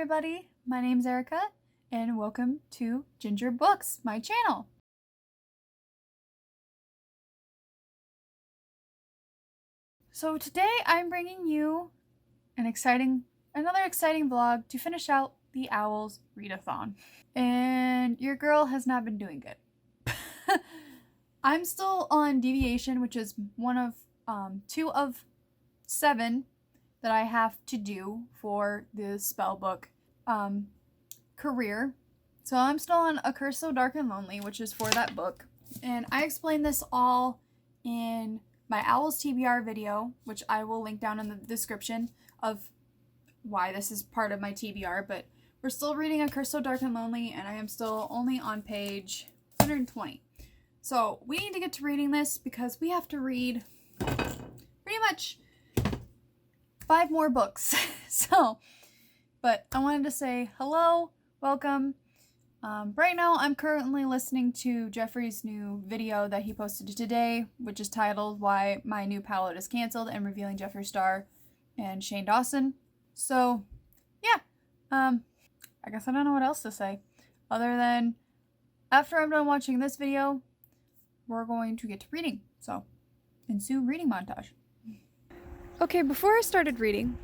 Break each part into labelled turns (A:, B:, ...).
A: everybody, my name's Erica, and welcome to Ginger Books, my channel. So today I'm bringing you another exciting vlog to finish out the O.W.L.s Readathon. And your girl has not been doing good. I'm still on deviation, which is one of 2 of 7 that I have to do for the spell book career. So I'm still on A Curse So Dark and Lonely, which is for that book. And I explained this all in my O.W.L.s TBR video, which I will link down in the description of why this is part of my TBR. But we're still reading A Curse So Dark and Lonely, and I am still only on page 120. So we need to get to reading this because we have to read pretty much 5 more books. But I wanted to say hello, welcome. Right now I'm currently listening to Jeffrey's new video that he posted today, which is titled Why My New Palette is Cancelled and Revealing Jeffree Star and Shane Dawson. So yeah, I guess I don't know what else to say other than after I'm done watching this video, we're going to get to reading. So ensue reading montage. Okay, before I started reading,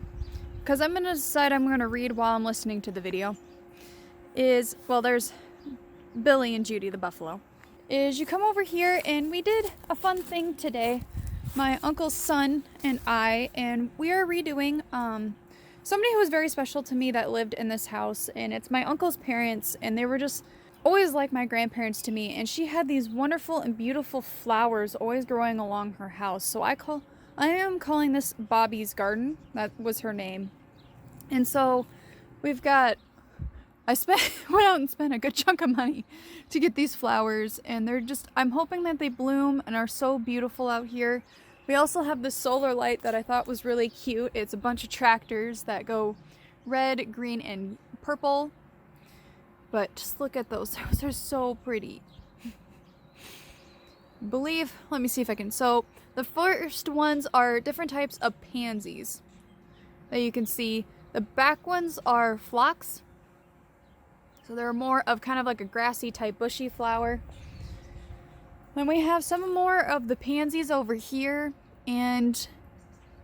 A: because I'm going to decide I'm going to read while I'm listening to the video, there's Billy and Judy the Buffalo. You come over here, and we did a fun thing today, my uncle's son and I, and we are redoing somebody who was very special to me that lived in this house, and it's my uncle's parents, and they were just always like my grandparents to me, and she had these wonderful and beautiful flowers always growing along her house, so I am calling this Bobby's Garden. That was her name. And so went out and spent a good chunk of money to get these flowers, and I'm hoping that they bloom and are so beautiful out here. We also have this solar light that I thought was really cute. It's a bunch of tractors that go red, green, and purple. But just look at those. Those are so pretty. Let me see if I can. So the first ones are different types of pansies that you can see. The back ones are phlox. So they're more of kind of like a grassy type bushy flower. Then we have some more of the pansies over here and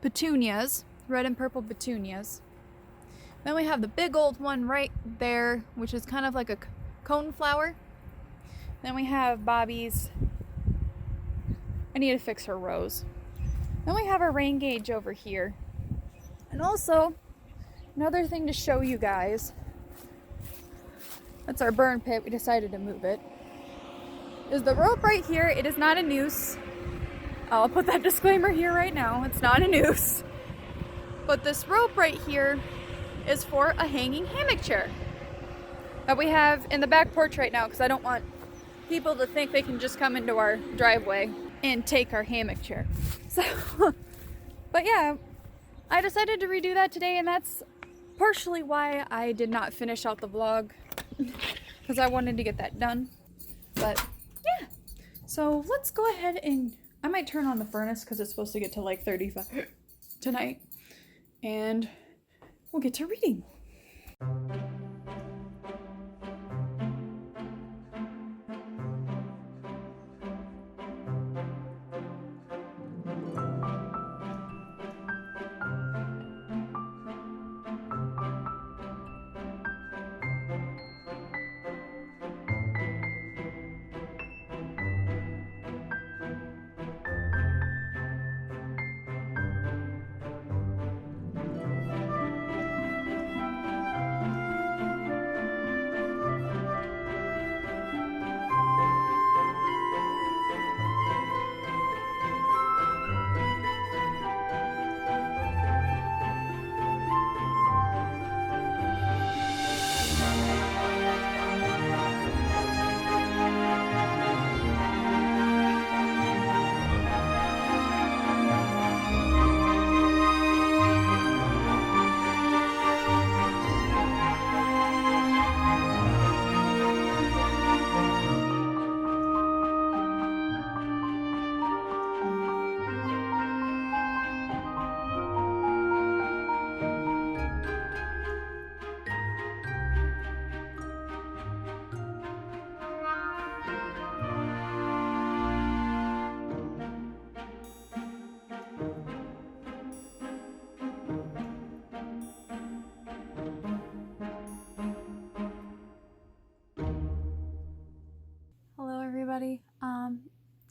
A: petunias, red and purple petunias. Then we have the big old one right there, which is kind of like a cone flower. Then we have Bobby's. I need to fix her rose. Then we have our rain gauge over here. And also, another thing to show you guys, that's our burn pit, we decided to move it, is the rope right here. It is not a noose. I'll put that disclaimer here right now, it's not a noose. But this rope right here is for a hanging hammock chair that we have in the back porch right now, because I don't want people to think they can just come into our driveway and take our hammock chair. So, but yeah, I decided to redo that today, and that's partially why I did not finish out the vlog, because I wanted to get that done. But yeah, so let's go ahead and I might turn on the furnace because it's supposed to get to like 35 tonight, and we'll get to reading.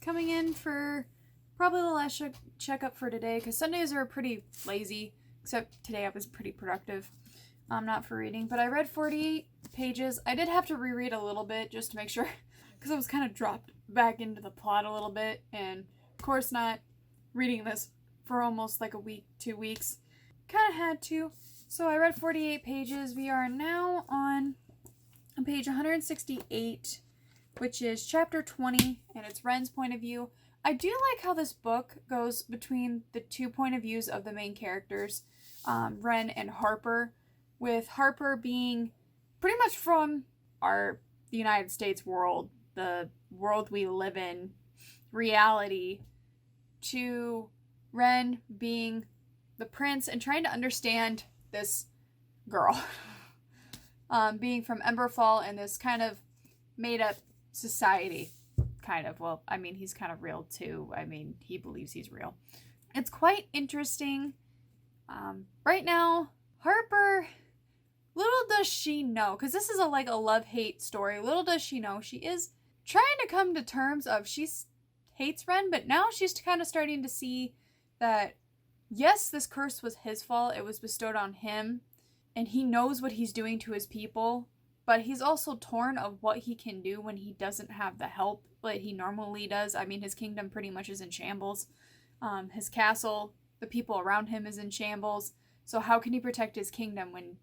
A: coming in for probably the last checkup for today, because Sundays are pretty lazy, except today I was pretty productive. Not for reading, but I read 48 pages. I did have to reread a little bit just to make sure, because I was kind of dropped back into the plot a little bit, and of course not reading this for almost like a week, 2 weeks. Kind of had to. So I read 48 pages. We are now on page 168, which is chapter 20, and it's Ren's point of view. I do like how this book goes between the two point of views of the main characters, Ren and Harper, with Harper being pretty much from the United States world, the world we live in, reality, to Ren being the prince and trying to understand this girl. Being from Emberfall and this kind of made-up society. Kind of. Well, I mean, he's kind of real, too. I mean, he believes he's real. It's quite interesting. Right now, Harper, little does she know, because this is a love-hate story, little does she know, she is trying to come to terms of she hates Ren, but now she's kind of starting to see that, yes, this curse was his fault, it was bestowed on him, and he knows what he's doing to his people, but he's also torn of what he can do when he doesn't have the help that he normally does. I mean, his kingdom pretty much is in shambles. His castle, the people around him is in shambles. So how can he protect his kingdom when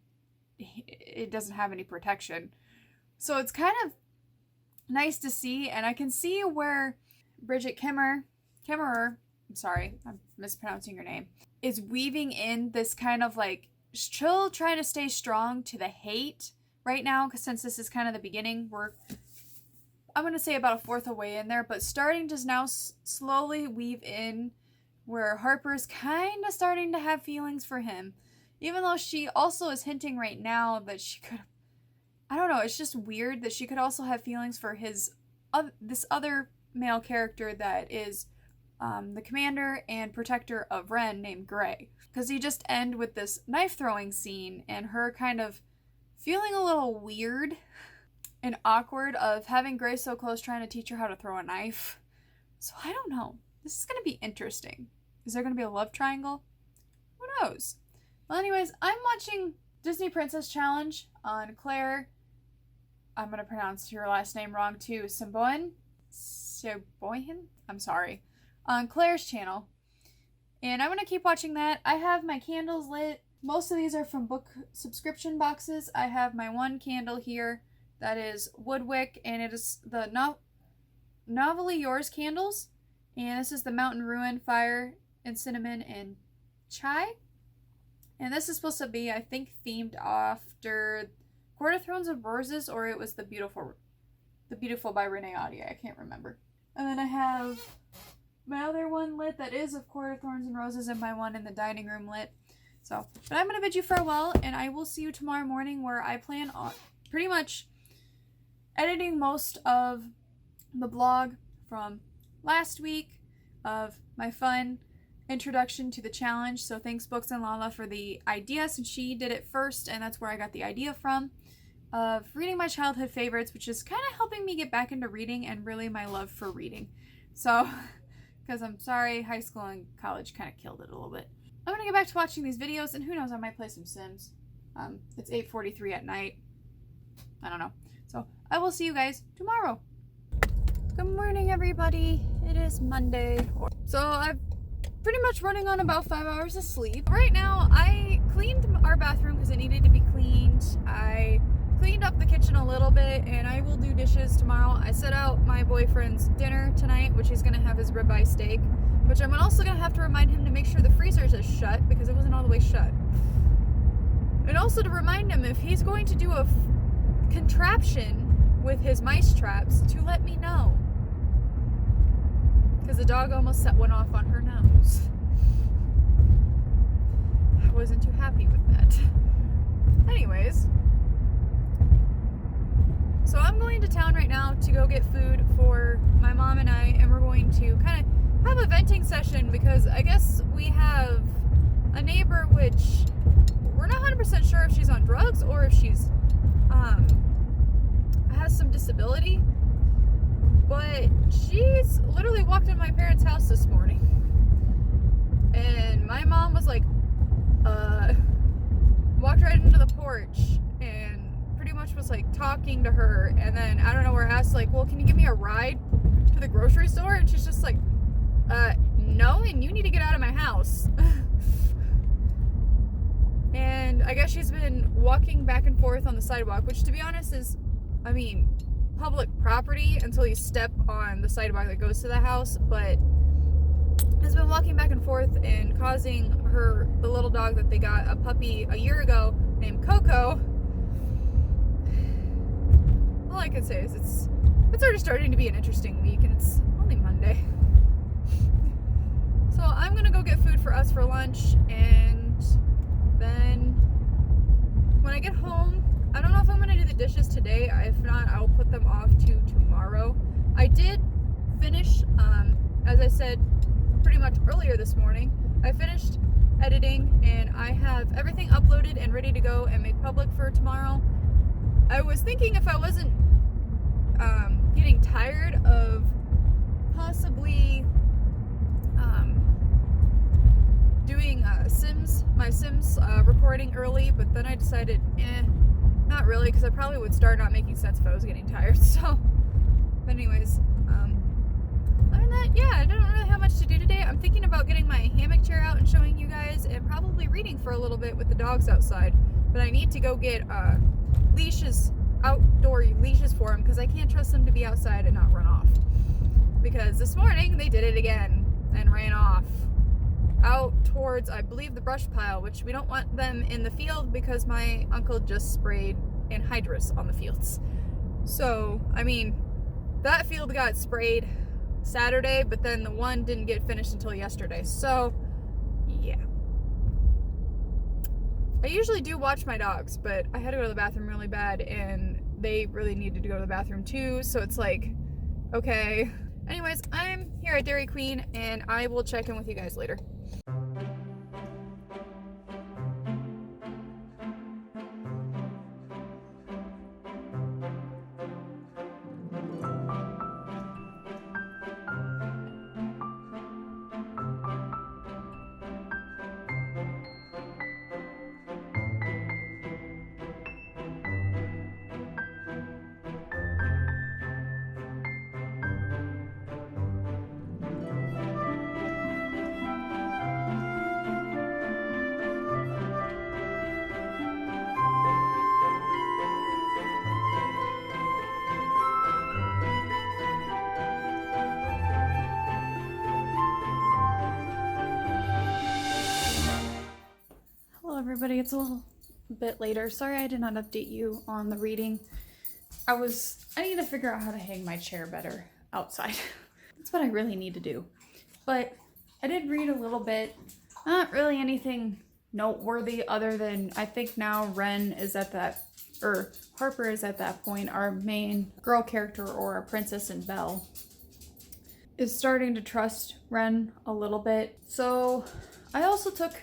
A: it doesn't have any protection? So it's kind of nice to see, and I can see where Bridget Kemmerer, I'm sorry, I'm mispronouncing your name, is weaving in this kind of like still trying to stay strong to the hate right now, because since this is kind of the beginning, I'm going to say about a fourth away in there, but starting to now slowly weave in where Harper's kind of starting to have feelings for him, even though she also is hinting right now that she could, I don't know, it's just weird that she could also have feelings for this other male character that is the commander and protector of Ren named Gray, because he just end with this knife throwing scene and her kind of feeling a little weird and awkward of having Gray so close trying to teach her how to throw a knife. So I don't know. This is going to be interesting. Is there going to be a love triangle? Who knows? Well, anyways, I'm watching Disney Princess Challenge on Claire. I'm going to pronounce your last name wrong too. Simboin? I'm sorry. On Claire's channel. And I'm going to keep watching that. I have my candles lit. Most of these are from book subscription boxes. I have my one candle here that is Woodwick, and it is the O.W.L.s candles. And this is the Mountain Ruin, Fire, and Cinnamon, and Chai. And this is supposed to be, I think, themed after Court of Thrones of Roses, or it was The Beautiful by Renee Audia. I can't remember. And then I have my other one lit that is of Court of Thorns and Roses, and my one in the dining room lit. So, but I'm going to bid you farewell, and I will see you tomorrow morning, where I plan on pretty much editing most of the blog from last week of my fun introduction to the challenge. So thanks Books and Lala for the idea, since she did it first, and that's where I got the idea from, of reading my childhood favorites, which is kind of helping me get back into reading and really my love for reading. So, because I'm sorry, high school and college kind of killed it a little bit. I'm going to get back to watching these videos, and who knows, I might play some Sims. It's 8:43 at night. I don't know. So, I will see you guys tomorrow. Good morning, everybody. It is Monday. So, I'm pretty much running on about 5 hours of sleep. Right now, I cleaned our bathroom because it needed to be cleaned. I cleaned up the kitchen a little bit, and I will do dishes tomorrow. I set out my boyfriend's dinner tonight, which he's going to have his ribeye steak, which I'm also going to have to remind him to make sure the freezers is shut because it wasn't all the way shut. And also to remind him if he's going to do a contraption with his mice traps to let me know. Because the dog almost set one off on her nose. I wasn't too happy with that. Anyways. So I'm going to town right now to go get food for my mom and I, and we're going to kind of have a venting session because I guess we have a neighbor which we're not 100% sure if she's on drugs or if she's has some disability. But she's literally walked in my parents' house this morning. And my mom was like, walked right into the porch and pretty much was like talking to her. And then I don't know where I asked, like, well, can you give me a ride to the grocery store? And she's just like, no, and you need to get out of my house. And I guess she's been walking back and forth on the sidewalk, which to be honest is, I mean, public property until you step on the sidewalk that goes to the house, but has been walking back and forth and causing the little dog that they got, a puppy a year ago named Coco. All I can say is it's already starting to be an interesting week, and it's only Monday. So I'm gonna go get food for us for lunch, and then when I get home, I don't know if I'm gonna do the dishes today. If not, I'll put them off to tomorrow. I did finish, as I said pretty much earlier this morning, I finished editing and I have everything uploaded and ready to go and made public for tomorrow. I was thinking if I wasn't getting tired of possibly doing my Sims recording early, but then I decided, not really, because I probably would start not making sense if I was getting tired. So, but anyways, other than that, yeah, I don't really have much to do today. I'm thinking about getting my hammock chair out and showing you guys, and probably reading for a little bit with the dogs outside. But I need to go get leashes, outdoor leashes for them, because I can't trust them to be outside and not run off. Because this morning they did it again and ran off out towards, I believe, the brush pile, which we don't want them in the field because my uncle just sprayed anhydrous on the fields. So, I mean, that field got sprayed Saturday, but then the one didn't get finished until yesterday. So, yeah. I usually do watch my dogs, but I had to go to the bathroom really bad, and they really needed to go to the bathroom too, so it's like, okay. Anyways, I'm here at Dairy Queen, and I will check in with you guys later. Everybody, it's a little bit later. Sorry I did not update you on the reading. I need to figure out how to hang my chair better outside. That's what I really need to do. But I did read a little bit. Not really anything noteworthy other than I think now Harper is at that point, our main girl character, or our princess and Belle, is starting to trust Ren a little bit. So I also took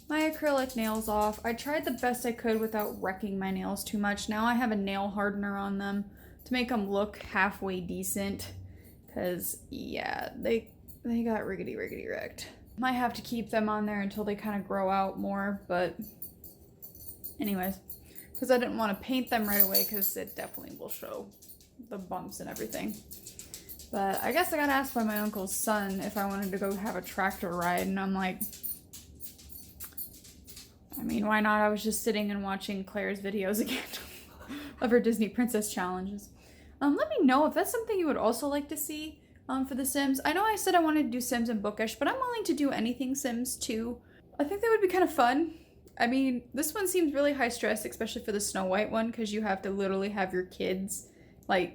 A: my acrylic nails off. I tried the best I could without wrecking my nails too much. Now I have a nail hardener on them to make them look halfway decent. Cause yeah, they got riggedy wrecked. Might have to keep them on there until they kind of grow out more, but anyways. Because I didn't want to paint them right away because it definitely will show the bumps and everything. But I guess I got asked by my uncle's son if I wanted to go have a tractor ride, and I'm like, I mean, why not? I was just sitting and watching Claire's videos again of her Disney Princess challenges. Let me know if that's something you would also like to see for The Sims. I know I said I wanted to do Sims and Bookish, but I'm willing to do anything Sims too. I think that would be kind of fun. I mean, this one seems really high stress, especially for the Snow White one, because you have to literally have your kids, to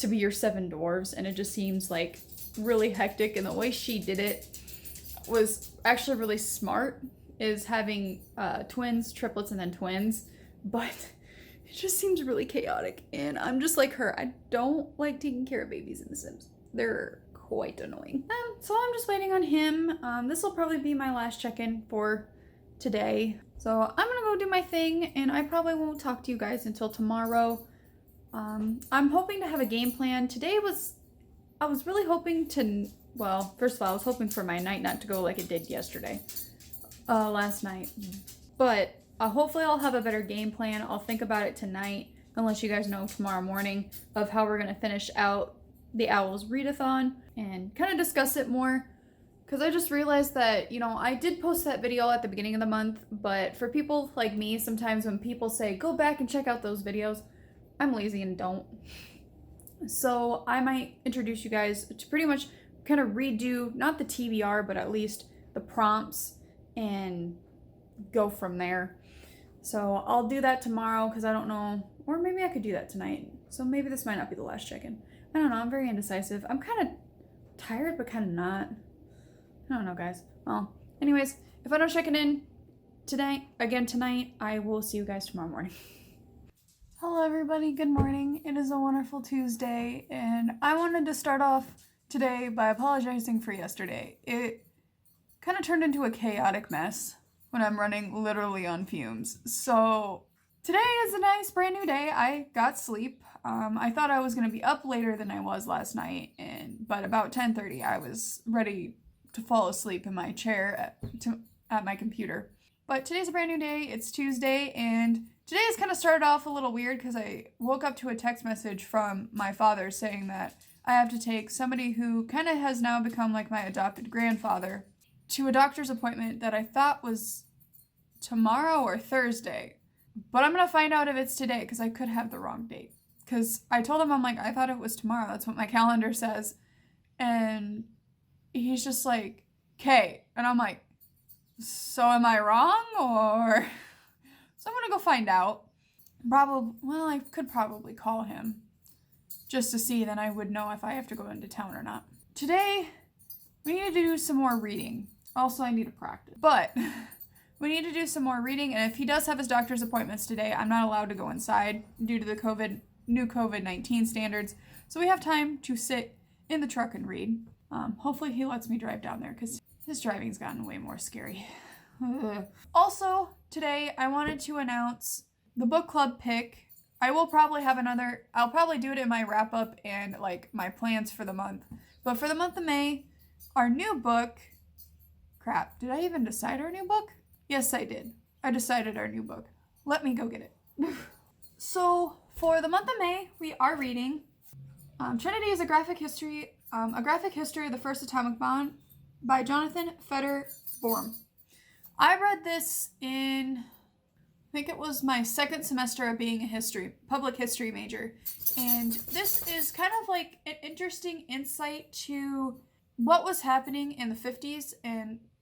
A: be your 7 dwarves, and it just seems like really hectic, and the way she did it was actually really smart, is having twins, triplets, and then twins, but it just seems really chaotic, and I'm just like her. I don't like taking care of babies in The Sims. They're quite annoying. So I'm just waiting on him. This will probably be my last check-in for today. So I'm gonna go do my thing, and I probably won't talk to you guys until tomorrow. I'm hoping to have a game plan. I was really hoping to, well, first of all, I was hoping for my night not to go like it did yesterday, last night. But hopefully I'll have a better game plan. I'll think about it tonight, unless you guys know tomorrow morning, of how we're going to finish out the O.W.L.s Readathon and kind of discuss it more. Because I just realized that, I did post that video at the beginning of the month, but for people like me, sometimes when people say, go back and check out those videos, I'm lazy and don't. So I might introduce you guys to pretty much kind of redo, not the TBR, but at least the prompts and go from there. So I'll do that tomorrow because I don't know, or maybe I could do that tonight. So maybe this might not be the last check-in. I don't know, I'm very indecisive. I'm kind of tired, but kind of not. I don't know, guys. Well, anyways, if I don't check it in tonight, I will see you guys tomorrow morning. Hello, everybody. Good morning. It is a wonderful Tuesday, and I wanted to start off today by apologizing for yesterday. It kind of turned into a chaotic mess when I'm running literally on fumes. So today is a nice brand new day. I got sleep. I thought I was going to be up later than I was last night, but about 10:30 I was ready to fall asleep in my chair at my computer. But today's a brand new day. It's Tuesday, and today has kind of started off a little weird because I woke up to a text message from my father saying that I have to take somebody who kind of has now become like my adopted grandfather to a doctor's appointment that I thought was tomorrow or Thursday. But I'm going to find out if it's today because I could have the wrong date. Because I told him, I'm like, I thought it was tomorrow. That's what my calendar says. And he's just like, "Okay." And I'm like, so am I wrong or... So I'm going to go find out. I could probably call him just to see, then I would know if I have to go into town or not. Today, we need to do some more reading. Also, I need to practice. But we need to do some more reading, and if he does have his doctor's appointments today, I'm not allowed to go inside due to the new COVID-19 standards. So we have time to sit in the truck and read. Hopefully he lets me drive down there because his driving's gotten way more scary. Also, today I wanted to announce the book club pick. I'll probably do it in my wrap up and like my plans for the month. But for the month of May, our new book, did I even decide our new book? Yes, I did. I decided our new book. Let me go get it. So for the month of May, we are reading Trinity is a graphic history of the first atomic bomb by Jonathan Feder-Boehm. I read this in, I think it was my second semester of being a public history major. And this is kind of like an interesting insight to what was happening in the 50s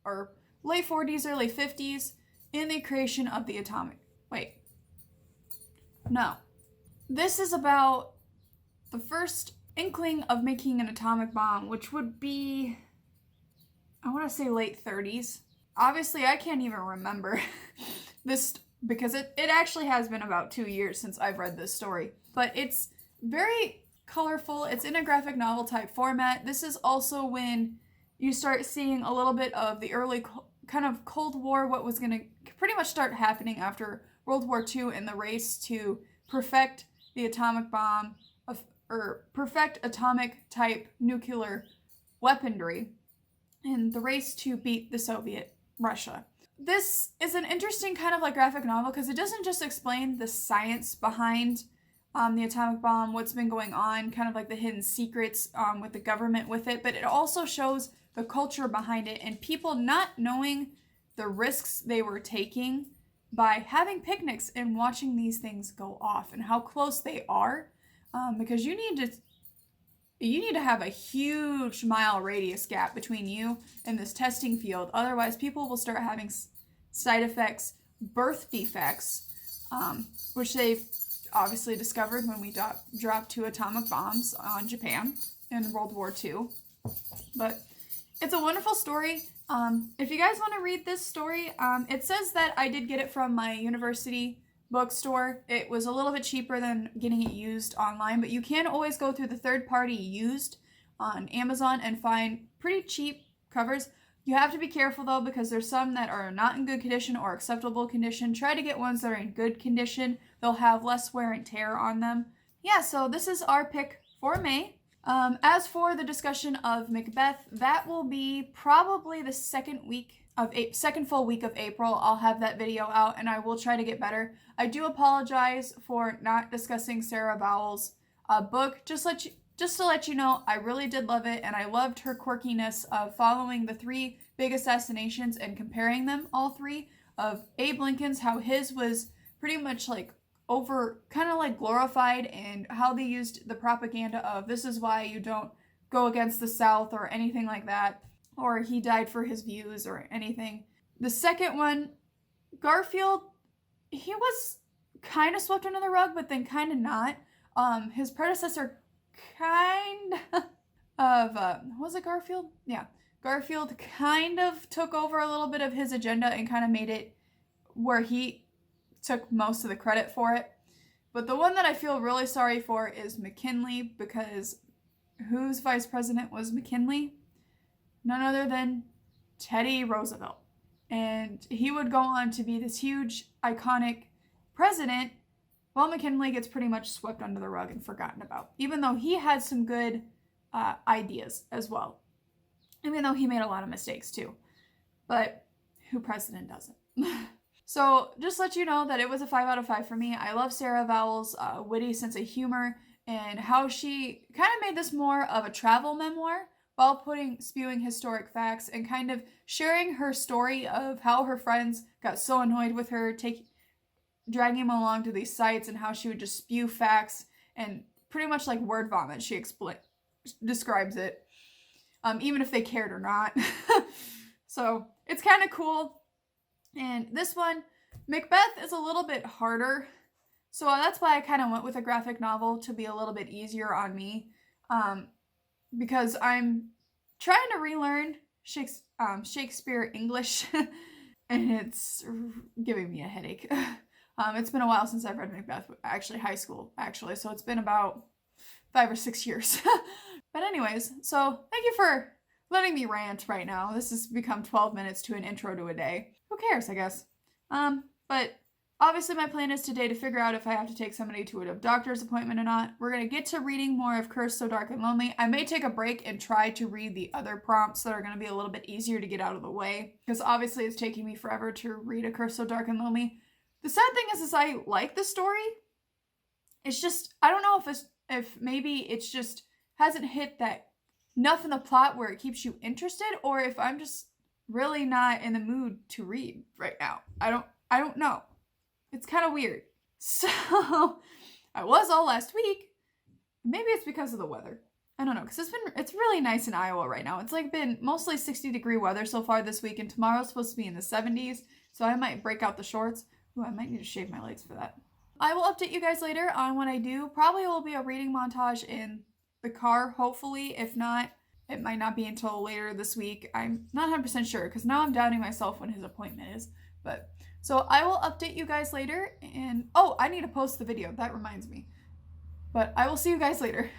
A: or late 40s, early 50s in the creation of the This is about the first inkling of making an atomic bomb, which would be, I want to say late 30s. Obviously, I can't even remember this because it actually has been about 2 years since I've read this story. But it's very colorful. It's in a graphic novel type format. This is also when you start seeing a little bit of the early kind of Cold War, what was going to pretty much start happening after World War II and the race to perfect the atomic bomb, or perfect atomic type nuclear weaponry, and the race to beat the Soviet Russia. This is an interesting kind of like graphic novel because it doesn't just explain the science behind the atomic bomb, what's been going on, kind of like the hidden secrets with the government with it, but it also shows the culture behind it and people not knowing the risks they were taking by having picnics and watching these things go off and how close they are, because you need to have a huge mile radius gap between you and this testing field. Otherwise, people will start having side effects, birth defects, which they've obviously discovered when we dropped 2 atomic bombs on Japan in World War II. But it's a wonderful story. If you guys want to read this story, it says that I did get it from my university bookstore. It was a little bit cheaper than getting it used online, but you can always go through the third-party used on Amazon and find pretty cheap covers. You have to be careful though because there's some that are not in good condition or acceptable condition. Try to get ones that are in good condition. They'll have less wear and tear on them. yeah, so this is our pick for May. As for the discussion of Macbeth, that will be probably the second full week of April. I'll have that video out and I will try to get better. I do apologize for not discussing Sarah Vowell's book. Just to let you know, I really did love it, and I loved her quirkiness of following the 3 big assassinations and comparing them, all 3, of Abe Lincoln's, how his was pretty much like kind of like glorified, and how they used the propaganda of this is why you don't go against the South or anything like that, or he died for his views or anything. The second one, Garfield, he was kind of swept under the rug, but then kind of not. His predecessor kind of, was it Garfield? Yeah. Garfield kind of took over a little bit of his agenda and kind of made it where he took most of the credit for it. But the one that I feel really sorry for is McKinley, because whose vice president was McKinley? None other than Teddy Roosevelt. And he would go on to be this huge, iconic president, while McKinley gets pretty much swept under the rug and forgotten about, even though he had some good ideas as well. Even though he made a lot of mistakes too. But who president doesn't? So just let you know that it was a 5 out of 5 for me. I love Sarah Vowell's witty sense of humor, and how she kind of made this more of a travel memoir while spewing historic facts and kind of sharing her story of how her friends got so annoyed with her, dragging him along to these sites, and how she would just spew facts and pretty much like word vomit. She describes it, even if they cared or not. So it's kind of cool. And this one, Macbeth, is a little bit harder. So that's why I kind of went with a graphic novel, to be a little bit easier on me. Because I'm trying to relearn Shakespeare English, and it's giving me a headache. It's been a while since I've read Macbeth, actually high school, so it's been about 5 or 6 years. But anyways, so thank you for letting me rant right now. This has become 12 minutes to an intro to a day. Who cares, I guess. But obviously my plan is today to figure out if I have to take somebody to a doctor's appointment or not. We're going to get to reading more of Cursed So Dark and Lonely. I may take a break and try to read the other prompts that are going to be a little bit easier to get out of the way, because obviously it's taking me forever to read A Cursed So Dark and Lonely. The sad thing is I like the story. It's just, I don't know if maybe it's just hasn't hit that enough in the plot where it keeps you interested, or if I'm just really not in the mood to read right now. I don't know. It's kind of weird. So I was all last week. Maybe it's because of the weather. I don't know, because it's really nice in Iowa right now. It's like been mostly 60-degree weather so far this week, and tomorrow's supposed to be in the 70s, so I might break out the shorts. Ooh, I might need to shave my legs for that. I will update you guys later on what I do. Probably will be a reading montage in the car, hopefully. If not, it might not be until later this week. I'm not 100% sure, because now I'm doubting myself when his appointment is. But so I will update you guys later, and oh, I need to post the video. That reminds me. But I will see you guys later.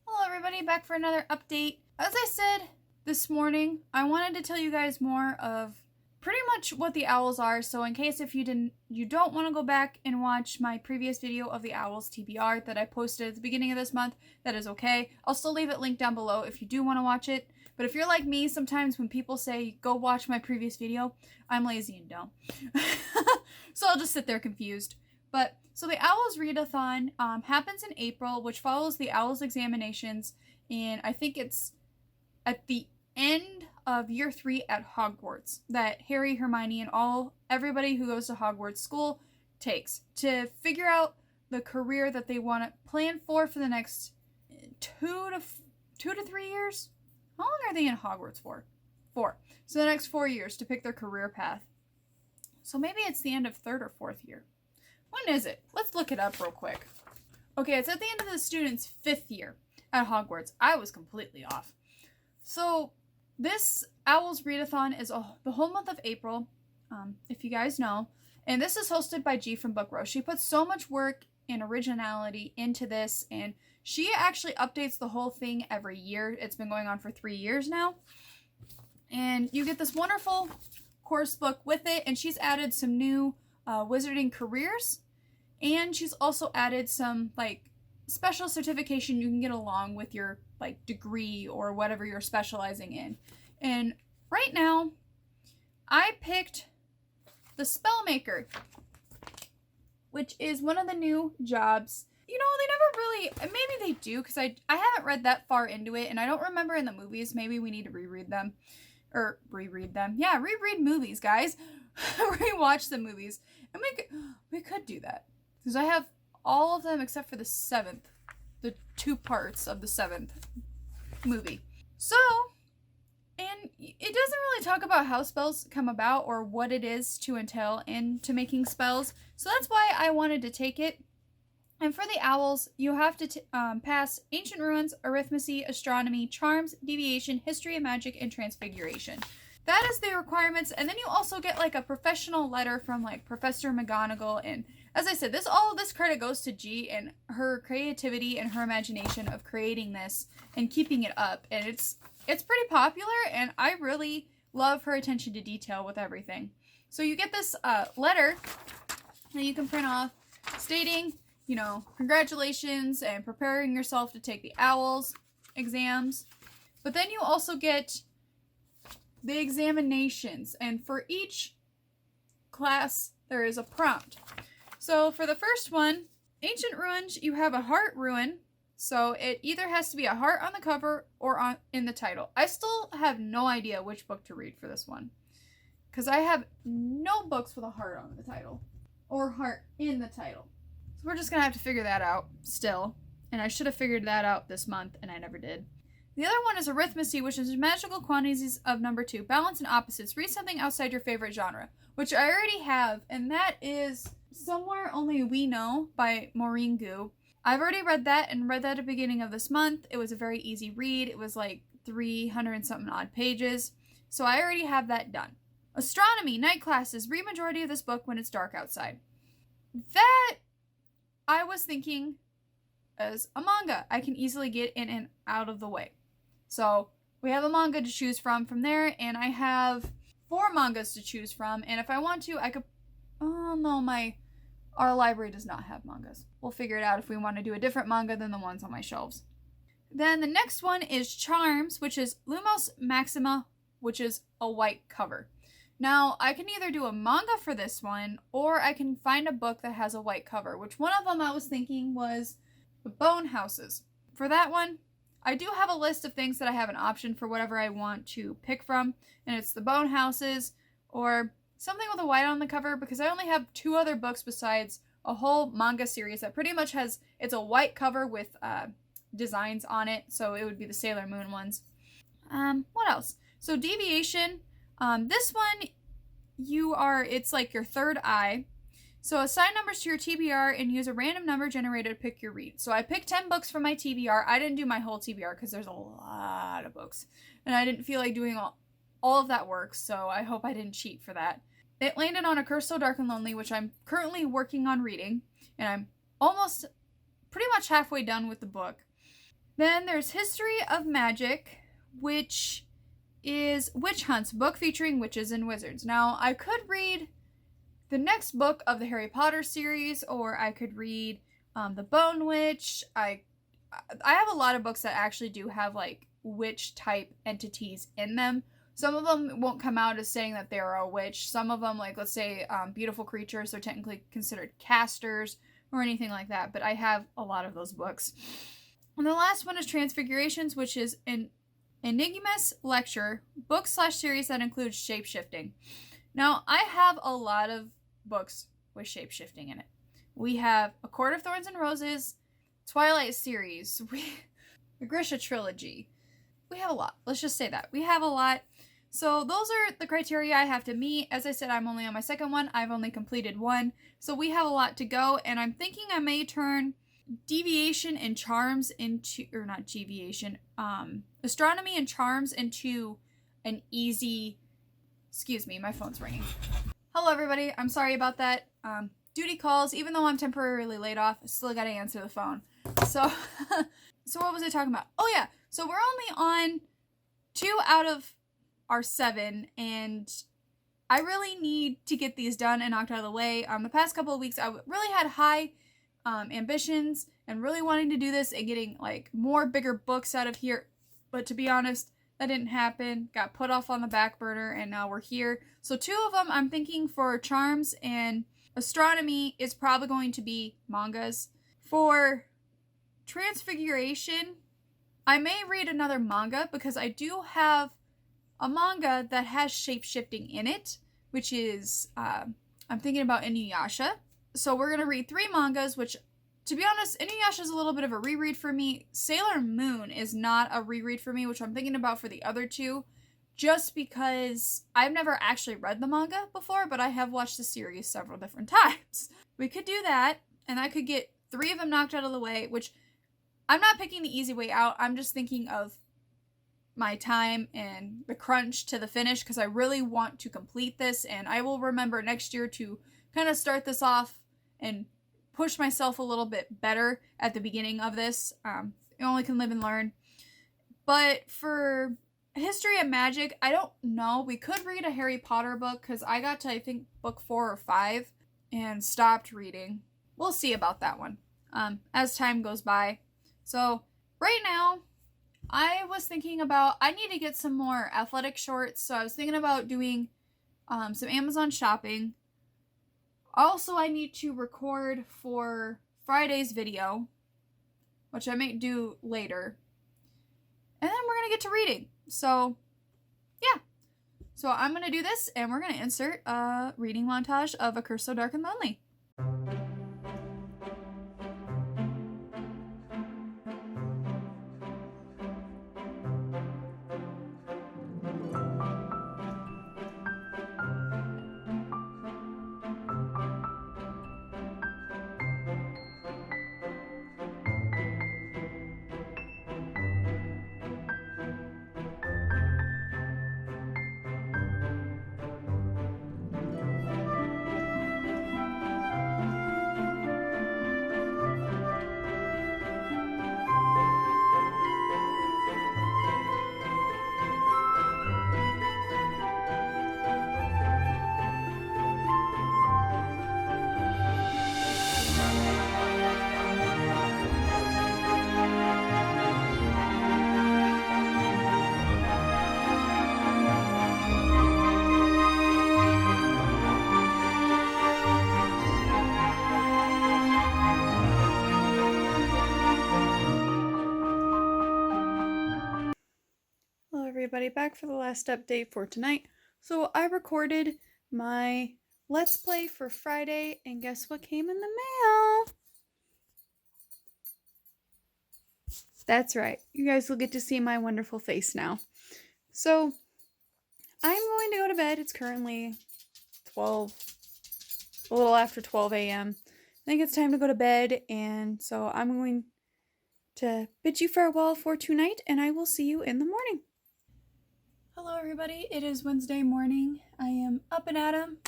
A: Hello everybody, back for another update. As I said this morning, I wanted to tell you guys more of pretty much what the owls are. So in case if you don't want to go back and watch my previous video of the owls TBR that I posted at the beginning of this month, that is okay. I'll still leave it linked down below if you do want to watch it. But if you're like me, sometimes when people say, go watch my previous video, I'm lazy and dumb. So I'll just sit there confused. But so the O.W.L.s Readathon happens in April, which follows the O.W.L.s examinations, and I think it's at the end of year 3 at Hogwarts that Harry, Hermione, and everybody who goes to Hogwarts school takes to figure out the career that they want to plan for the next 2 to 3 years. How long are they in Hogwarts for? 4. So the next 4 years to pick their career path. So maybe it's the end of 3rd or 4th year. When is it? Let's look it up real quick. Okay, it's at the end of the student's 5th year at Hogwarts. I was completely off. So this O.W.L.s Readathon is the whole month of April, if you guys know. And this is hosted by G from Book Row. She puts so much work and originality into this, and she actually updates the whole thing every year. It's been going on for 3 years now. And you get this wonderful course book with it, and she's added some new wizarding careers, and she's also added some special certification you can get along with your like degree or whatever you're specializing in. And right now, I picked the Spellmaker, which is one of the new jobs. You know, they never really, maybe they do, because I haven't read that far into it, and I don't remember in the movies. Maybe we need to reread them. Or reread them. Yeah, reread movies, guys. Rewatch the movies. And we could do that. Because I have all of them except for the 7th. The 2 parts of the 7th movie. So, and it doesn't really talk about how spells come about or what it is to entail into making spells. So that's why I wanted to take it. And for the owls, you have to pass Ancient Ruins, Arithmancy, Astronomy, Charms, Deviation, History of Magic, and Transfiguration. That is the requirements. And then you also get like a professional letter from like Professor McGonagall. And as I said, all of this credit goes to G and her creativity and her imagination of creating this and keeping it up. And it's pretty popular, and I really love her attention to detail with everything. So you get this letter that you can print off stating, you know, congratulations and preparing yourself to take the O.W.L.s exams. But then you also get the examinations, and for each class there is a prompt. So for the first one, Ancient Ruins, you have a heart ruin. So it either has to be a heart on the cover or in the title. I still have no idea which book to read for this one, because I have no books with a heart on the title or heart in the title. So we're just going to have to figure that out still. And I should have figured that out this month, and I never did. The other one is Arithmancy, which is magical quantities of number 2. Balance and opposites. Read something outside your favorite genre, which I already have, and that is Somewhere Only We Know by Maureen Gu. I've already read that and read that at the beginning of this month. It was a very easy read. It was like 300 and something odd pages. So I already have that done. Astronomy, night classes. Read majority of this book when it's dark outside. That I was thinking as a manga. I can easily get in and out of the way. So we have a manga to choose from there, and I have 4 mangas to choose from. And if I want to, I could... Oh no, our library does not have mangas. We'll figure it out if we want to do a different manga than the ones on my shelves. Then the next one is Charms, which is Lumos Maxima, which is a white cover. Now, I can either do a manga for this one, or I can find a book that has a white cover, which one of them I was thinking was The Bone Houses. For that one, I do have a list of things that I have an option for whatever I want to pick from, and it's The Bone Houses, or something with a white on the cover, because I only have 2 other books besides a whole manga series that pretty much it's a white cover with designs on it, so it would be the Sailor Moon ones. What else? So Deviation, this one, it's like your third eye. So assign numbers to your TBR and use a random number generator to pick your read. So I picked 10 books from my TBR. I didn't do my whole TBR because there's a lot of books, and I didn't feel like doing all of that work, so I hope I didn't cheat for that. It landed on A Curse So Dark and Lonely, which I'm currently working on reading, and I'm almost pretty much halfway done with the book. Then there's History of Magic, which is Witch Hunts, book featuring witches and wizards. Now, I could read the next book of the Harry Potter series, or I could read The Bone Witch. I have a lot of books that actually do have, like, witch-type entities in them. Some of them won't come out as saying that they're a witch. Some of them, like, let's say, Beautiful Creatures, they're technically considered casters or anything like that. But I have a lot of those books. And the last one is Transfigurations, which is an Enigmas lecture, book/series that includes shape-shifting. Now, I have a lot of books with shape-shifting in it. We have A Court of Thorns and Roses, Twilight series, the Grisha trilogy. We have a lot. Let's just say that. We have a lot. So those are the criteria I have to meet. As I said, I'm only on my second one. I've only completed 1. So we have a lot to go. And I'm thinking I may turn Deviation and Charms into, or not Deviation, Astronomy and Charms into an easy, excuse me, my phone's ringing. Hello everybody. I'm sorry about that. Duty calls. Even though I'm temporarily laid off, I still gotta answer the phone. So, so what was I talking about? Oh yeah. So we're only on 2 out of our 7, and I really need to get these done and knocked out of the way. The past couple of weeks, I really had high ambitions, and really wanting to do this and getting like more bigger books out of here. But to be honest, that didn't happen. Got put off on the back burner, and now we're here. So 2 of them I'm thinking for charms and astronomy is probably going to be mangas. For transfiguration, I may read another manga because I do have a manga that has shape-shifting in it, which is, I'm thinking about Inuyasha. So we're going to read 3 mangas, which, to be honest, Inuyasha is a little bit of a reread for me. Sailor Moon is not a reread for me, which I'm thinking about for the other 2, just because I've never actually read the manga before, but I have watched the series several different times. We could do that, and I could get 3 of them knocked out of the way, which I'm not picking the easy way out. I'm just thinking of my time and the crunch to the finish because I really want to complete this, and I will remember next year to kind of start this off and push myself a little bit better at the beginning of this. You only can live and learn. But for history and magic, I don't know. We could read a Harry Potter book because I got to, I think, book 4 or 5 and stopped reading. We'll see about that one as time goes by. So right now, I was thinking about, I need to get some more athletic shorts, so I was thinking about doing some Amazon shopping. Also, I need to record for Friday's video, which I may do later. And then we're going to get to reading. So, yeah. So I'm going to do this, and we're going to insert a reading montage of A Curse So Dark and Lonely. Everybody, back for the last update for tonight. So I recorded my Let's Play for Friday, and guess what came in the mail? That's right, you guys will get to see my wonderful face now. So I'm going to go to bed. It's currently a little after 12 a.m. I think it's time to go to bed, and so I'm going to bid you farewell for tonight, and I will see you in the morning. Hello everybody, it is Wednesday morning. I am up and at 'em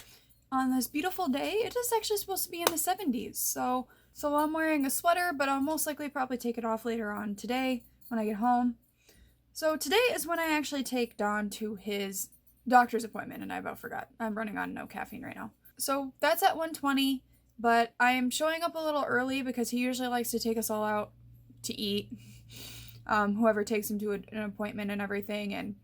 A: on this beautiful day. It is actually supposed to be in the 70s, so I'm wearing a sweater, but I'll most likely probably take it off later on today when I get home. So today is when I actually take Don to his doctor's appointment, and I about forgot. I'm running on no caffeine right now. So that's at 1:20, but I am showing up a little early because he usually likes to take us all out to eat. Whoever takes him to an appointment and everything, and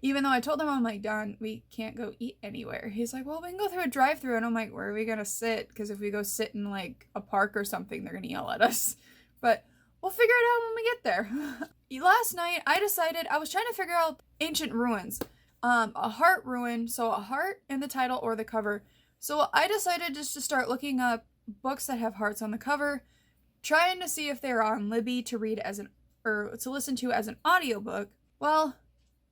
A: even though I told him, I'm like, Don, we can't go eat anywhere. He's like, well, we can go through a drive-thru. And I'm like, where are we going to sit? Because if we go sit in, like, a park or something, they're going to yell at us. But we'll figure it out when we get there. Last night, I decided I was trying to figure out ancient ruins. A heart ruin, so a heart in the title or the cover. So I decided just to start looking up books that have hearts on the cover, trying to see if they're on Libby to read or to listen to as an audiobook. Well,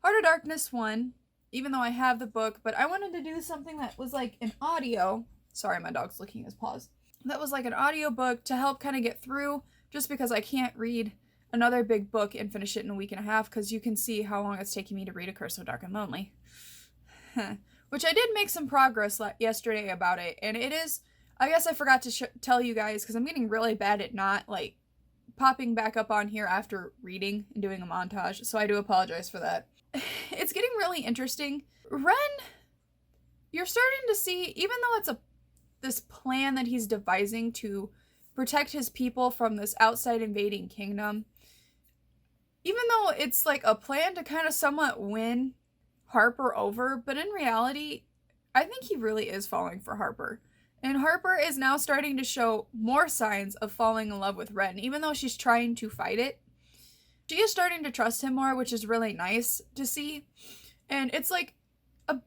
A: Heart of Darkness won, even though I have the book, but I wanted to do something that was like an audio. Sorry, my dog's licking his paws. That was like an audio book to help kind of get through, just because I can't read another big book and finish it in a week and a half, because you can see how long it's taking me to read A Curse So Dark and Lonely. Which I did make some progress yesterday about it, and it is, I guess I forgot to tell you guys, because I'm getting really bad at not, like, popping back up on here after reading and doing a montage, so I do apologize for that. It's getting really interesting. Ren, you're starting to see, even though it's this plan that he's devising to protect his people from this outside invading kingdom. Even though it's like a plan to kind of somewhat win Harper over, but in reality, I think he really is falling for Harper. And Harper is now starting to show more signs of falling in love with Ren, even though she's trying to fight it. She is starting to trust him more, which is really nice to see. And it's like about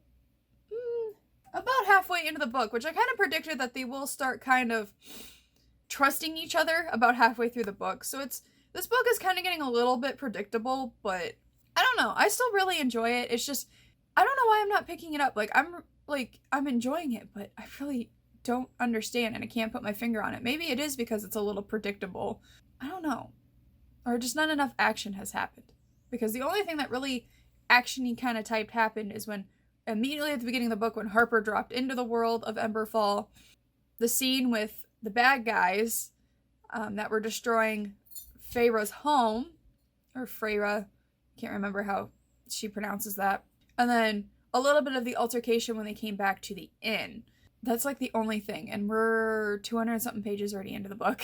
A: halfway into the book, which I kind of predicted that they will start kind of trusting each other about halfway through the book. So this book is kind of getting a little bit predictable, but I don't know. I still really enjoy it. It's just, I don't know why I'm not picking it up. I'm enjoying it, but I really don't understand and I can't put my finger on it. Maybe it is because it's a little predictable. I don't know. Or just not enough action has happened. Because the only thing that really action-y kind of typed happened is when immediately at the beginning of the book when Harper dropped into the world of Emberfall, the scene with the bad guys that were destroying Feyre's home, or Freyra, can't remember how she pronounces that, and then a little bit of the altercation when they came back to the inn. That's like the only thing, and we're 200-something pages already into the book.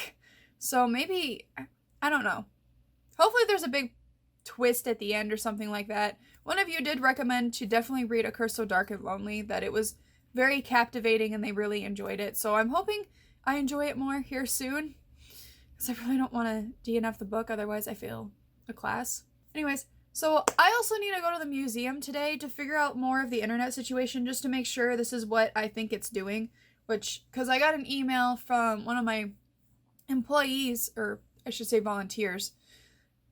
A: So maybe, I don't know. Hopefully there's a big twist at the end or something like that. One of you did recommend to definitely read A Curse So Dark and Lonely, that it was very captivating and they really enjoyed it. So I'm hoping I enjoy it more here soon, because I really don't want to DNF the book, otherwise I fail a class. Anyways, so I also need to go to the museum today to figure out more of the internet situation, just to make sure this is what I think it's doing, because I got an email from one of my employees, or I should say volunteers,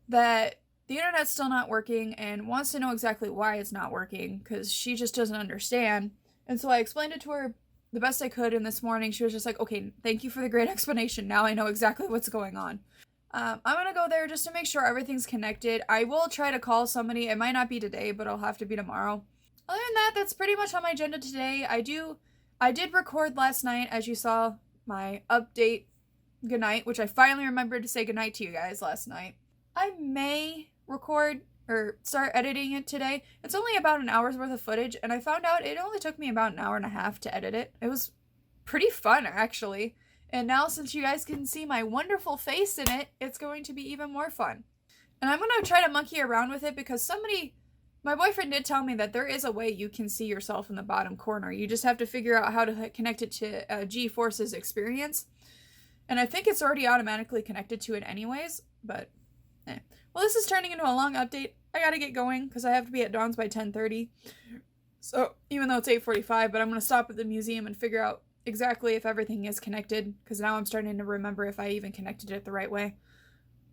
A: that the internet's still not working and wants to know exactly why it's not working, because she just doesn't understand. And so I explained it to her the best I could, and this morning she was just like, okay, thank you for the great explanation. Now I know exactly what's going on. I'm going to go there just to make sure everything's connected. I will try to call somebody. It might not be today, but it'll have to be tomorrow. Other than that, that's pretty much on my agenda today. I did record last night, as you saw, my update goodnight, which I finally remembered to say goodnight to you guys last night. I may record or start editing it today. It's only about an hour's worth of footage, and I found out it only took me about an hour and a half to edit it. It was pretty fun, actually. And now, since you guys can see my wonderful face in it, it's going to be even more fun. And I'm going to try to monkey around with it, because my boyfriend did tell me that there is a way you can see yourself in the bottom corner. You just have to figure out how to connect it to G-Force's experience. And I think it's already automatically connected to it anyways, but well, this is turning into a long update. I gotta get going because I have to be at Dawn's by 10:30. So even though it's 8:45, but I'm gonna stop at the museum and figure out exactly if everything is connected, because now I'm starting to remember if I even connected it the right way.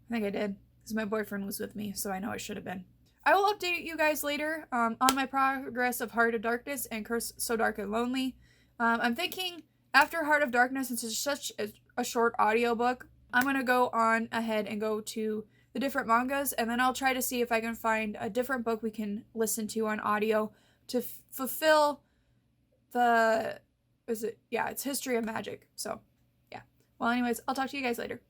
A: I think I did, because my boyfriend was with me, so I know it should have been. I will update you guys later on my progress of Heart of Darkness and Curse So Dark and Lonely. I'm thinking after Heart of Darkness, since it's such a short audiobook, I'm gonna go on ahead and go to the different mangas, and then I'll try to see if I can find a different book we can listen to on audio to fulfill it's History of Magic. So, yeah. Well, anyways, I'll talk to you guys later.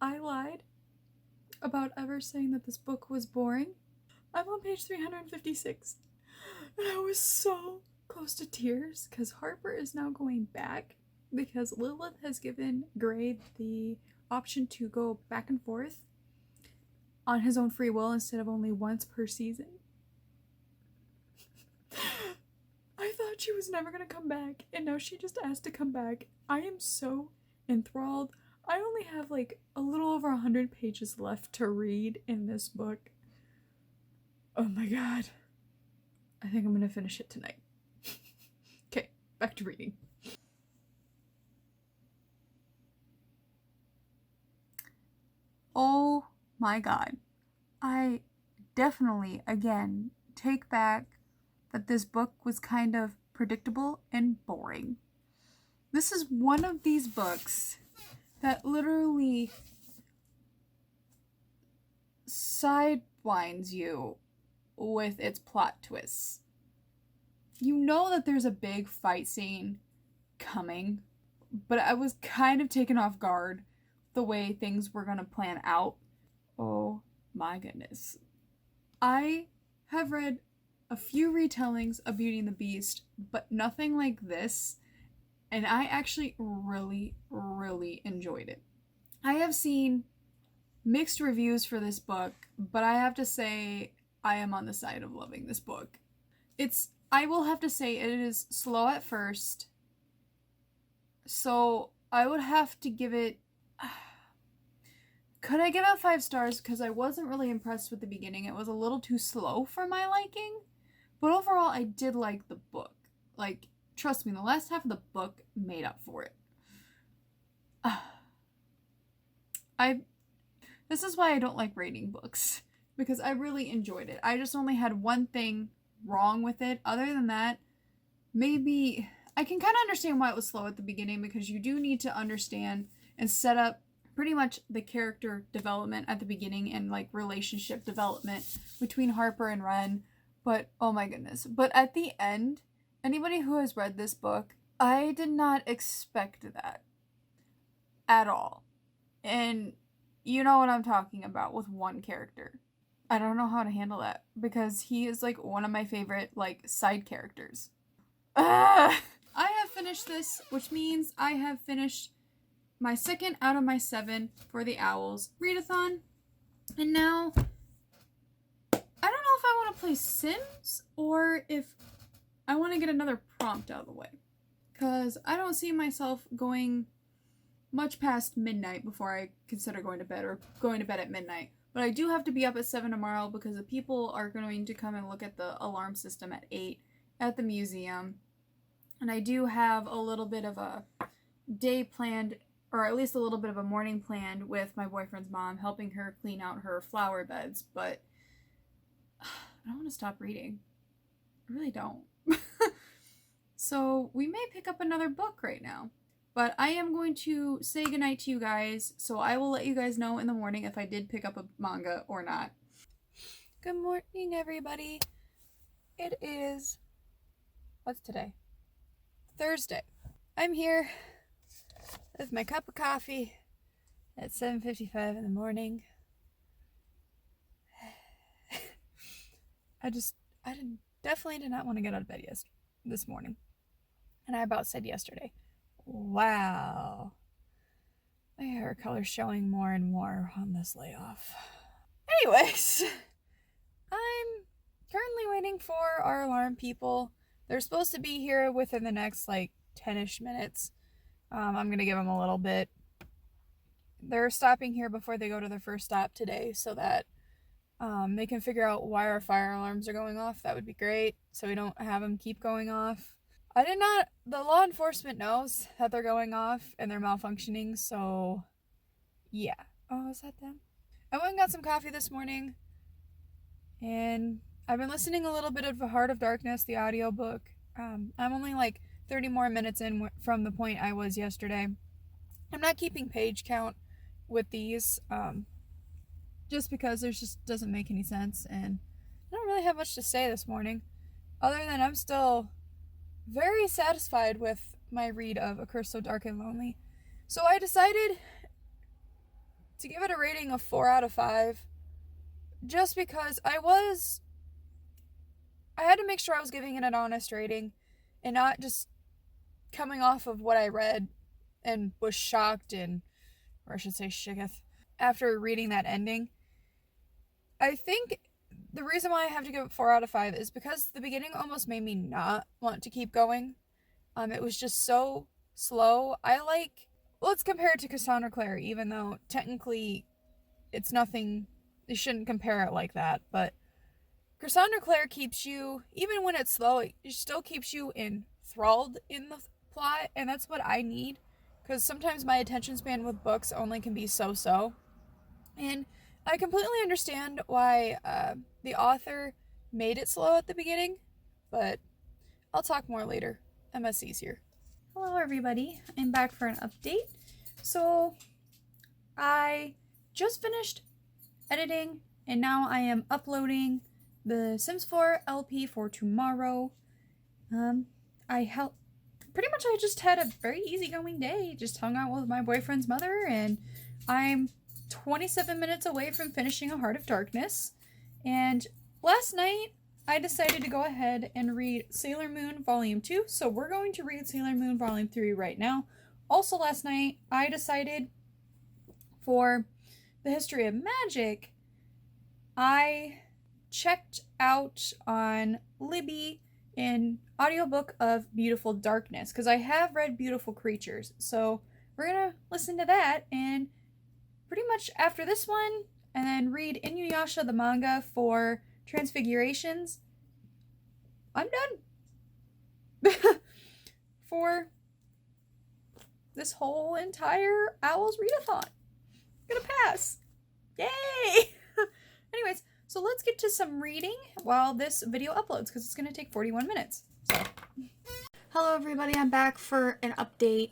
A: I lied about ever saying that this book was boring. I'm on page 356, and I was so close to tears because Harper is now going back because Lilith has given Gray the option to go back and forth on his own free will instead of only once per season. thought she was never gonna come back, and now she just asked to come back. I am so enthralled. I only have like a little over 100 pages left to read in this book. Oh my god. I think I'm gonna finish it tonight. Okay, back to reading. Oh my god. I definitely, again, take back that this book was kind of predictable and boring. This is one of these books that literally sidewinds you with its plot twists. You know that there's a big fight scene coming, but I was kind of taken off guard the way things were gonna plan out. Oh my goodness. I have read a few retellings of Beauty and the Beast, but nothing like this, and I actually really, really enjoyed it. I have seen mixed reviews for this book, but I have to say I am on the side of loving this book. I will have to say it is slow at first, so I would have to give it... Could I give it 5 stars? Because I wasn't really impressed with the beginning. It was a little too slow for my liking. But overall, I did like the book. Like, trust me, the last half of the book made up for it. This is why I don't like rating books. Because I really enjoyed it. I just only had one thing wrong with it. Other than that, maybe... I can kind of understand why it was slow at the beginning. Because you do need to understand and set up pretty much the character development at the beginning and like relationship development between Harper and Ren. But oh my goodness. But at the end, anybody who has read this book, I did not expect that at all. And you know what I'm talking about with one character. I don't know how to handle that because he is like one of my favorite like side characters. I have finished this, which means I have finished my 2nd out of my 7 for the O.W.L.s readathon. And now, I don't know if I want to play Sims or if I want to get another prompt out of the way. Because I don't see myself going much past midnight before I consider going to bed or going to bed at midnight. But I do have to be up at 7 tomorrow because the people are going to come and look at the alarm system at 8 at the museum. And I do have a little bit of a day planned, or at least a little bit of a morning planned with my boyfriend's mom, helping her clean out her flower beds, but I don't want to stop reading. I really don't. So we may pick up another book right now, but I am going to say goodnight to you guys, so I will let you guys know in the morning if I did pick up a manga or not. Good morning, everybody. It is, what's today? Thursday. I'm here with my cup of coffee at 7:55 in the morning. Definitely did not want to get out of bed this morning. And I about said yesterday, wow, my hair color's showing more and more on this layoff. Anyways, I'm currently waiting for our alarm people. They're supposed to be here within the next like 10-ish minutes. I'm going to give them a little bit. They're stopping here before they go to their first stop today so that they can figure out why our fire alarms are going off. That would be great, so we don't have them keep going off. The law enforcement knows that they're going off and they're malfunctioning, so yeah. Oh, is that them? I went and got some coffee this morning, and I've been listening a little bit of Heart of Darkness, the audiobook. I'm only like 30 more minutes in from the point I was yesterday. I'm not keeping page count with these, just because there just doesn't make any sense, and I don't really have much to say this morning, other than I'm still very satisfied with my read of A Curse So Dark and Lonely. So I decided to give it a rating of 4 out of 5, just because I had to make sure I was giving it an honest rating, and not just coming off of what I read and was shocked or I should say shooketh, after reading that ending. I think the reason why I have to give it 4 out of 5 is because the beginning almost made me not want to keep going. It was just so slow. Let's compare it to Cassandra Clare, even though technically it's nothing, you shouldn't compare it like that, but Cassandra Clare keeps you, even when it's slow, it still keeps you enthralled in the plot, and that's what I need, because sometimes my attention span with books only can be so-so. And I completely understand why the author made it slow at the beginning, but I'll talk more later. MSC's here. Hello everybody, I'm back for an update. So, I just finished editing, and now I am uploading the Sims 4 LP for tomorrow. Pretty much I just had a very easygoing day, just hung out with my boyfriend's mother, and I'm 27 minutes away from finishing A Heart of Darkness. And last night, I decided to go ahead and read Sailor Moon Volume 2, so we're going to read Sailor Moon Volume 3 right now. Also last night, I decided for the History of Magic, I checked out on Libby an audiobook of Beautiful Darkness, because I have read Beautiful Creatures, so we're gonna listen to that, and pretty much after this one, and then read Inuyasha the manga for Transfigurations, I'm done for this whole entire O.W.L.s readathon. I'm gonna pass. Yay! Anyways, so let's get to some reading while this video uploads, because it's gonna take 41 minutes. So, hello everybody, I'm back for an update.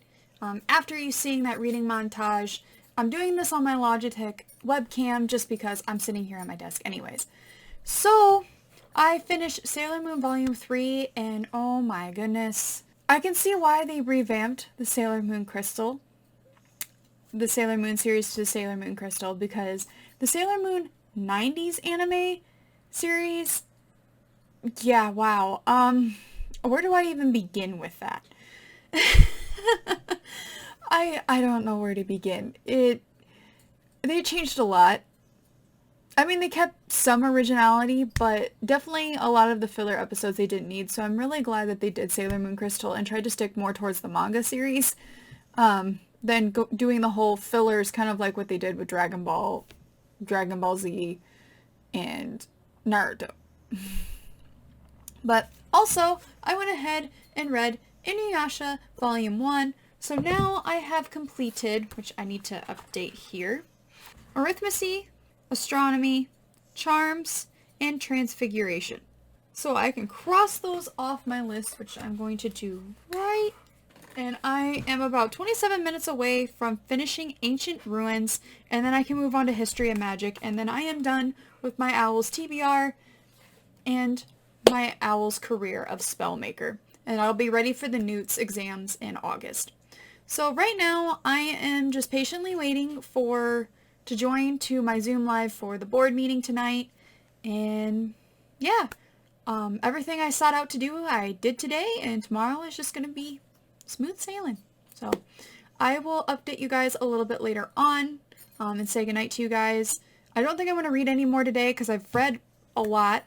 A: After you seeing that reading montage, I'm doing this on my Logitech webcam just because I'm sitting here at my desk anyways. So, I finished Sailor Moon Volume 3, and oh my goodness. I can see why they revamped the Sailor Moon Crystal, the Sailor Moon series to Sailor Moon Crystal, because the Sailor Moon 90s anime series, yeah, wow. Where do I even begin with that? I don't know where to begin. They changed a lot. I mean, they kept some originality, but definitely a lot of the filler episodes they didn't need, so I'm really glad that they did Sailor Moon Crystal and tried to stick more towards the manga series, than doing the whole fillers, kind of like what they did with Dragon Ball Z, and Naruto. But also, I went ahead and read Inuyasha Volume 1, so now I have completed, which I need to update here, Arithmancy, Astronomy, Charms, and Transfiguration. So I can cross those off my list, which I'm going to do right. And I am about 27 minutes away from finishing Ancient Ruins, and then I can move on to History of Magic, and then I am done with my O.W.L.s TBR and my O.W.L.s career of Spellmaker. And I'll be ready for the Newts exams in August. So right now, I am just patiently waiting to join to my Zoom Live for the board meeting tonight, and yeah, everything I sought out to do, I did today, and tomorrow is just going to be smooth sailing. So I will update you guys a little bit later on, and say goodnight to you guys. I don't think I'm going to read any more today because I've read a lot,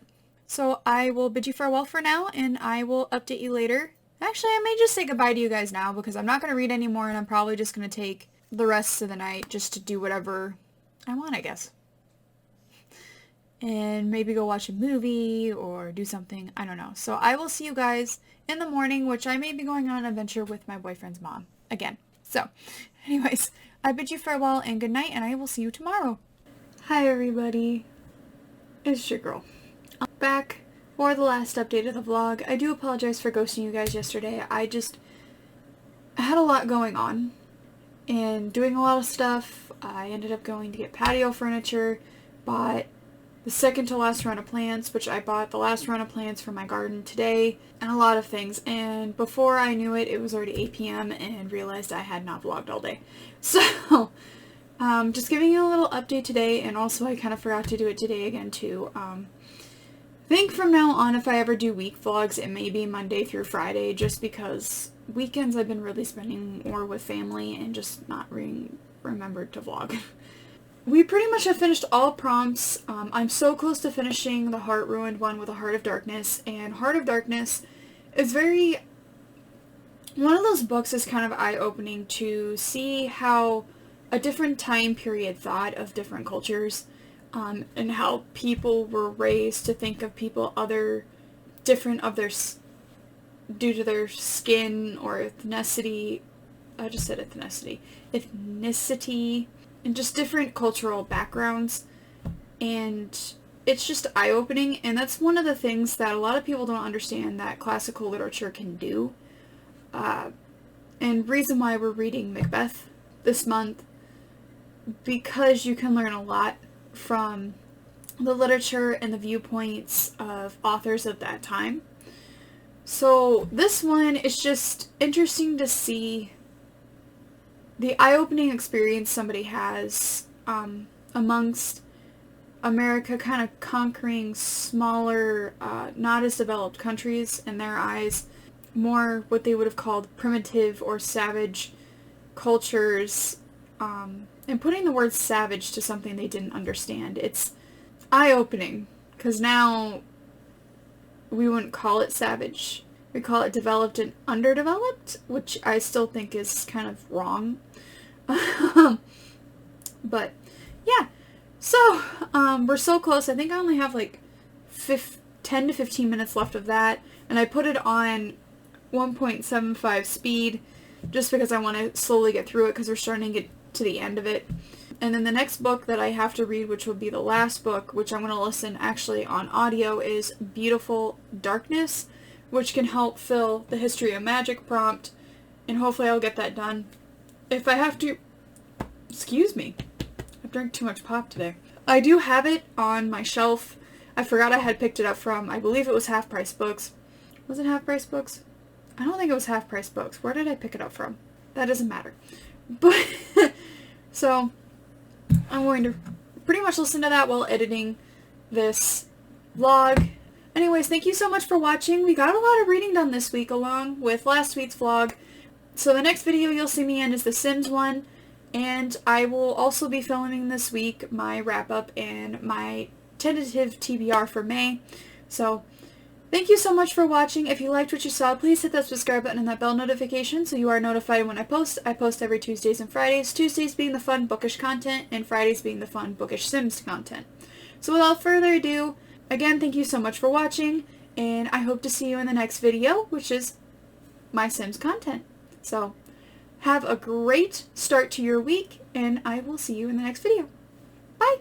A: so I will bid you farewell for now, and I will update you later. Actually, I may just say goodbye to you guys now because I'm not going to read anymore, and I'm probably just going to take the rest of the night just to do whatever I want, I guess. And maybe go watch a movie or do something. I don't know. So I will see you guys in the morning, which I may be going on an adventure with my boyfriend's mom again. So anyways, I bid you farewell and good night, and I will see you tomorrow. Hi everybody. It's your girl. I'm back for the last update of the vlog. I do apologize for ghosting you guys yesterday. I just had a lot going on and doing a lot of stuff. I ended up going to get patio furniture, bought the second to last run of plants, which I bought the last run of plants for my garden today, and a lot of things. And before I knew it, it was already 8 p.m. and realized I had not vlogged all day. So, just giving you a little update today, and also I kind of forgot to do it today again too. I think from now on, if I ever do week vlogs, it may be Monday through Friday, just because weekends I've been really spending more with family and just not remembered to vlog. we pretty much have finished all prompts. I'm so close to finishing the Heart Ruined one with a Heart of Darkness, and Heart of Darkness is one of those books is kind of eye-opening to see how a different time period thought of different cultures, and how people were raised to think of people different of due to their skin or ethnicity. I just said ethnicity, and just different cultural backgrounds. And it's just eye-opening, and that's one of the things that a lot of people don't understand that classical literature can do. And reason why we're reading Macbeth this month, because you can learn a lot from the literature and the viewpoints of authors of that time. So this one is just interesting to see the eye-opening experience somebody has amongst America kind of conquering smaller, not as developed countries in their eyes, more what they would have called primitive or savage cultures, and putting the word savage to something they didn't understand. It's eye-opening, because now we wouldn't call it savage. We call it developed and underdeveloped, which I still think is kind of wrong. But yeah, so we're so close. I think I only have like 10 to 15 minutes left of that, and I put it on 1.75 speed just because I want to slowly get through it, because we're starting to get to the end of it. And then the next book that I have to read, which will be the last book, which I'm going to listen actually on audio, is Beautiful Darkness, which can help fill the History of Magic prompt, and hopefully I'll get that done. If I have to, excuse me, I've drank too much pop today. I do have it on my shelf. I forgot I had picked it up from, I believe it was Half Price Books. Was it Half Price Books? I don't think it was Half Price Books. Where did I pick it up from? That doesn't matter. But, so, I'm going to pretty much listen to that while editing this vlog. Anyways, thank you so much for watching. We got a lot of reading done this week along with last week's vlog. So the next video you'll see me in is the Sims one, and I will also be filming this week my wrap-up and my tentative TBR for May. So thank you so much for watching. If you liked what you saw, please hit that subscribe button and that bell notification so you are notified when I post. I post every Tuesdays and Fridays, Tuesdays being the fun bookish content, and Fridays being the fun bookish Sims content. So without further ado, again, thank you so much for watching, and I hope to see you in the next video, which is my Sims content. So have a great start to your week, and I will see you in the next video. Bye!